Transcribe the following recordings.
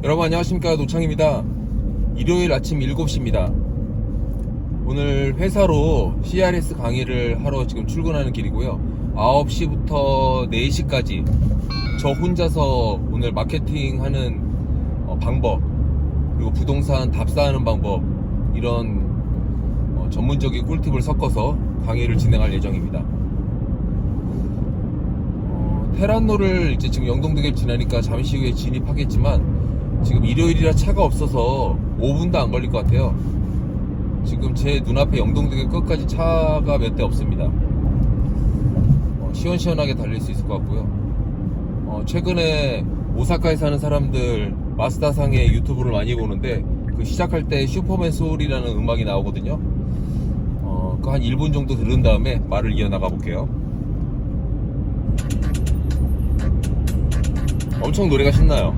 여러분 안녕하십니까, 노창입니다. 일요일 아침 7시입니다 오늘 회사로 CRS 강의를 하러 지금 출근하는 길이고요. 9시부터 4시까지 저 혼자서 오늘 마케팅하는 방법, 그리고 부동산 답사하는 방법, 이런 전문적인 꿀팁을 섞어서 강의를 진행할 예정입니다. 테란노를 이제 지금 영동대교를 지나니까 잠시 후에 진입하겠지만, 지금 일요일이라 차가 없어서 5분도 안 걸릴 것 같아요. 지금 제 눈앞에 영동대교 끝까지 차가 몇 대 없습니다. 시원시원하게 달릴 수 있을 것 같고요. 최근에 오사카에 사는 사람들 마스다상의 유튜브를 많이 보는데, 그 시작할 때 슈퍼맨 소울이라는 음악이 나오거든요. 그 한 1분 정도 들은 다음에 말을 이어나가 볼게요. 엄청 노래가 신나요.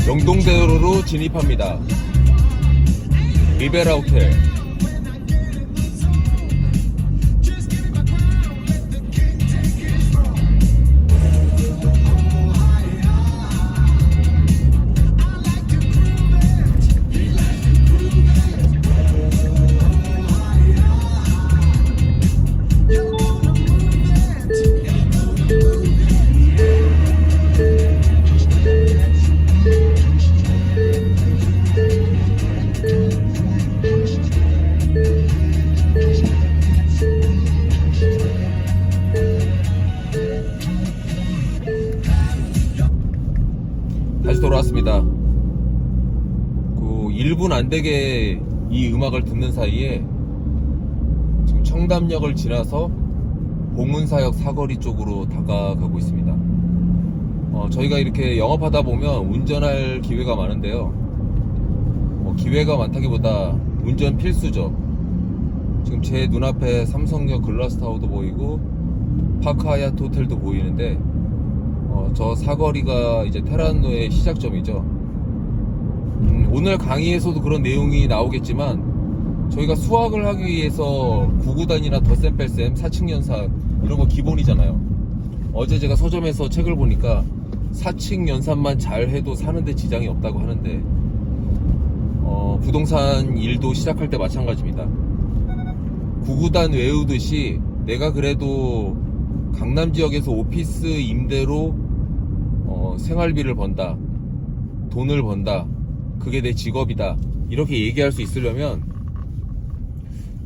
영동대로로 진입합니다. 리베라 호텔. 다시 돌아왔습니다. 1분 안 되게 이 음악을 듣는 사이에 지금 청담역을 지나서 봉은사역 사거리 쪽으로 다가가고 있습니다. 저희가 이렇게 영업하다 보면 운전할 기회가 많은데요. 기회가 많다기보다 운전 필수죠. 지금 제 눈앞에 삼성역 글라스타워도 보이고 파크 하얏트 호텔도 보이는데, 저 사거리가 이제 테란노의 시작점이죠. 오늘 강의에서도 그런 내용이 나오겠지만, 저희가 수학을 하기 위해서 구구단이나 덧셈 뺄셈, 사칙연산 이런 거 기본이잖아요. 어제 제가 서점에서 책을 보니까 사칙연산만 잘 해도 사는데 지장이 없다고 하는데, 부동산 일도 시작할 때 마찬가지입니다. 구구단 외우듯이 내가 그래도 강남 지역에서 오피스 임대로 생활비를 번다, 돈을 번다, 그게 내 직업이다, 이렇게 얘기할 수 있으려면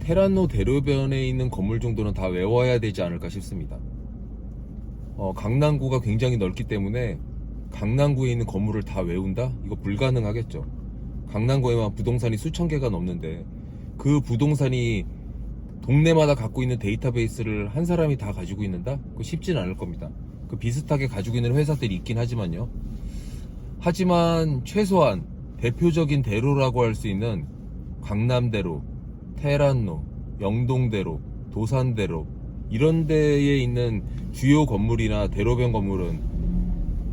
테란노 대로변에 있는 건물 정도는 다 외워야 되지 않을까 싶습니다. 강남구가 굉장히 넓기 때문에 강남구에 있는 건물을 다 외운다? 이거 불가능하겠죠. 강남구에만 부동산이 수천 개가 넘는데, 그 부동산이 동네마다 갖고 있는 데이터베이스를 한 사람이 다 가지고 있는다? 그거 쉽진 않을 겁니다. 그 비슷하게 가지고 있는 회사들이 있긴 하지만요. 하지만 최소한 대표적인 대로라고 할 수 있는 강남대로, 테란노, 영동대로, 도산대로, 이런 데에 있는 주요 건물이나 대로변 건물은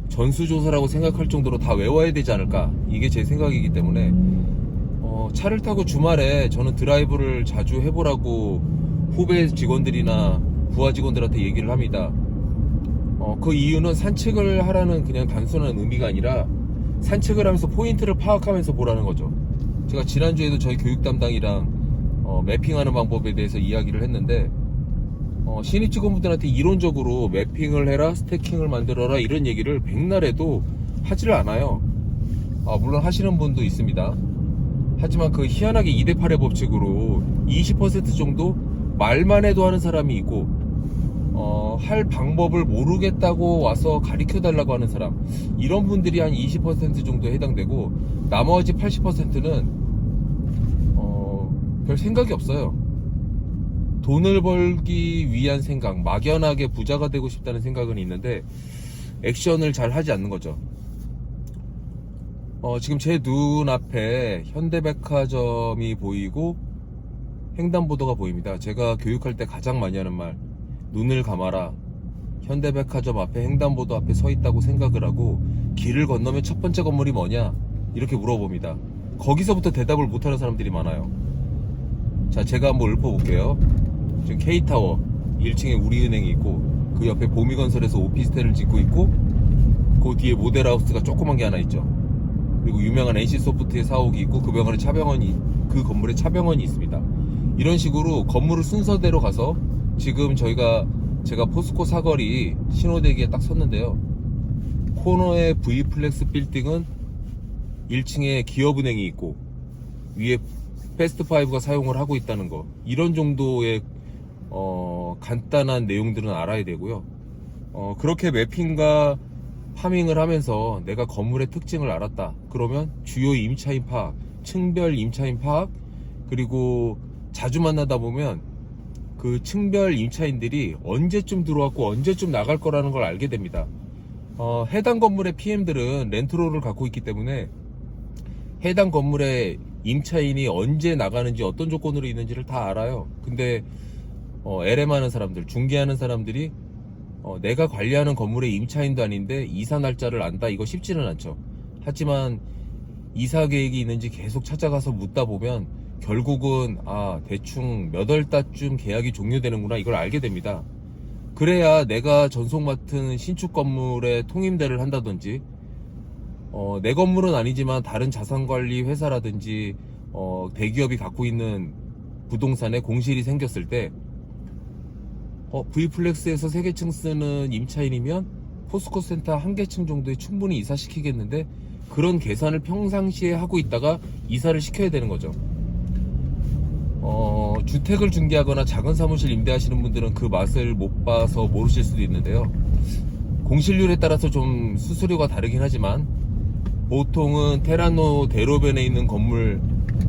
전수조사라고 생각할 정도로 다 외워야 되지 않을까, 이게 제 생각이기 때문에 차를 타고 주말에 저는 드라이브를 자주 해보라고 후배 직원들이나 부하 직원들한테 얘기를 합니다. 그 이유는 산책을 하라는 그냥 단순한 의미가 아니라, 산책을 하면서 포인트를 파악하면서 보라는 거죠. 제가 지난주에도 저희 교육 담당이랑 매핑하는 방법에 대해서 이야기를 했는데, 신입 직원분들한테 이론적으로 매핑을 해라, 스태킹을 만들어라, 이런 얘기를 백날 해도 하지를 않아요. 물론 하시는 분도 있습니다. 하지만 그 희한하게 2대8의 법칙으로 20% 정도 말만 해도 하는 사람이 있고, 할 방법을 모르겠다고 와서 가르쳐 달라고 하는 사람, 이런 분들이 한 20% 정도에 해당되고, 나머지 80%는 별 생각이 없어요. 돈을 벌기 위한 생각, 막연하게 부자가 되고 싶다는 생각은 있는데 액션을 잘 하지 않는 거죠. 지금 제 눈앞에 현대백화점이 보이고 횡단보도가 보입니다. 제가 교육할 때 가장 많이 하는 말, 눈을 감아라. 현대백화점 앞에 횡단보도 앞에 서 있다고 생각을 하고 길을 건너면 첫 번째 건물이 뭐냐? 이렇게 물어봅니다. 거기서부터 대답을 못하는 사람들이 많아요. 자, 제가 한번 읊어볼게요. 지금 K타워 1층에 우리은행이 있고, 그 옆에 보미건설에서 오피스텔을 짓고 있고, 그 뒤에 모델하우스가 조그만 게 하나 있죠. 그리고 유명한 NC소프트의 사옥이 있고, 그 병원에 그 건물에 차병원이 있습니다. 이런 식으로 건물을 순서대로 가서, 지금 제가 포스코 사거리 신호대기에 딱 섰는데요. 코너의 V플렉스 빌딩은 1층에 기업은행이 있고, 위에 패스트5가 사용을 하고 있다는 거, 이런 정도의 간단한 내용들은 알아야 되고요. 그렇게 매핑과 파밍을 하면서 내가 건물의 특징을 알았다. 그러면 주요 임차인 파악, 층별 임차인 파악, 그리고 자주 만나다 보면 그 층별 임차인들이 언제쯤 들어왔고 언제쯤 나갈 거라는 걸 알게 됩니다. 해당 건물의 PM들은 렌트롤을 갖고 있기 때문에 해당 건물의 임차인이 언제 나가는지 어떤 조건으로 있는지를 다 알아요. 근데 LM하는 사람들, 중개하는 사람들이 내가 관리하는 건물의 임차인도 아닌데 이사 날짜를 안다, 이거 쉽지는 않죠. 하지만 이사 계획이 있는지 계속 찾아가서 묻다 보면 결국은 대충 몇 월 달쯤 계약이 종료되는구나, 이걸 알게 됩니다. 그래야 내가 전속 맡은 신축 건물에 통임대를 한다든지, 내 건물은 아니지만 다른 자산관리 회사라든지 대기업이 갖고 있는 부동산에 공실이 생겼을 때 V플렉스에서 3개층 쓰는 임차인이면 포스코 센터 1개층 정도에 충분히 이사시키겠는데, 그런 계산을 평상시에 하고 있다가 이사를 시켜야 되는 거죠. 주택을 중개하거나 작은 사무실 임대하시는 분들은 그 맛을 못 봐서 모르실 수도 있는데요. 공실률에 따라서 좀 수수료가 다르긴 하지만, 보통은 테라노 대로변에 있는 건물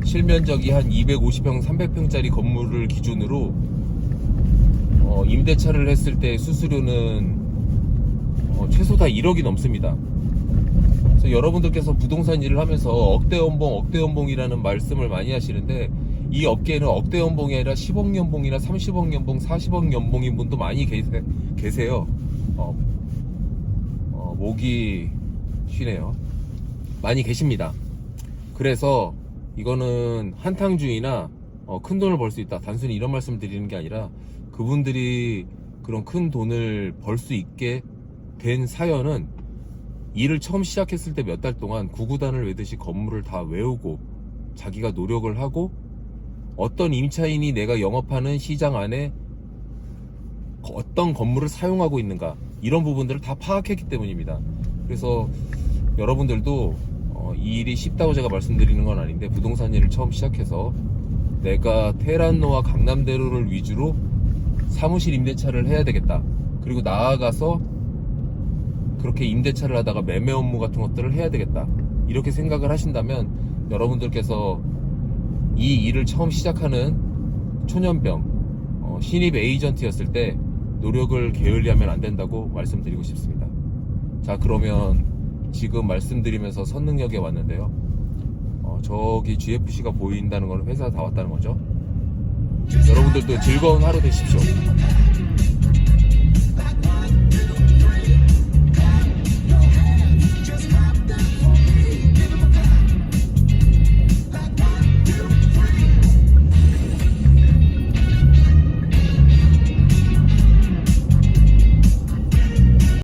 실면적이 한 250평, 300평짜리 건물을 기준으로 임대차를 했을 때 수수료는 최소 다 1억이 넘습니다. 그래서 여러분들께서 부동산 일을 하면서 억대 연봉이라는 말씀을 많이 하시는데, 이 업계에는 억대 연봉이 아니라 10억 연봉이나 30억 연봉, 40억 연봉인 분도 많이 계세요. 목이 쉬네요. 많이 계십니다. 그래서 이거는 한탕주의나 큰 돈을 벌 수 있다, 단순히 이런 말씀을 드리는 게 아니라, 그분들이 그런 큰 돈을 벌 수 있게 된 사연은 일을 처음 시작했을 때 몇 달 동안 구구단을 외듯이 건물을 다 외우고 자기가 노력을 하고, 어떤 임차인이 내가 영업하는 시장 안에 어떤 건물을 사용하고 있는가, 이런 부분들을 다 파악했기 때문입니다. 그래서 여러분들도 이 일이 쉽다고 제가 말씀드리는 건 아닌데, 부동산 일을 처음 시작해서 내가 테란노와 강남대로를 위주로 사무실 임대차를 해야 되겠다, 그리고 나아가서 그렇게 임대차를 하다가 매매 업무 같은 것들을 해야 되겠다, 이렇게 생각을 하신다면 여러분들께서 이 일을 처음 시작하는 초년병, 신입 에이전트였을 때 노력을 게을리하면 안 된다고 말씀드리고 싶습니다. 자, 그러면 지금 말씀드리면서 선능력에 왔는데요. 저기 GFC가 보인다는 건 회사 다 왔다는 거죠. 여러분들도 즐거운 하루 되십시오.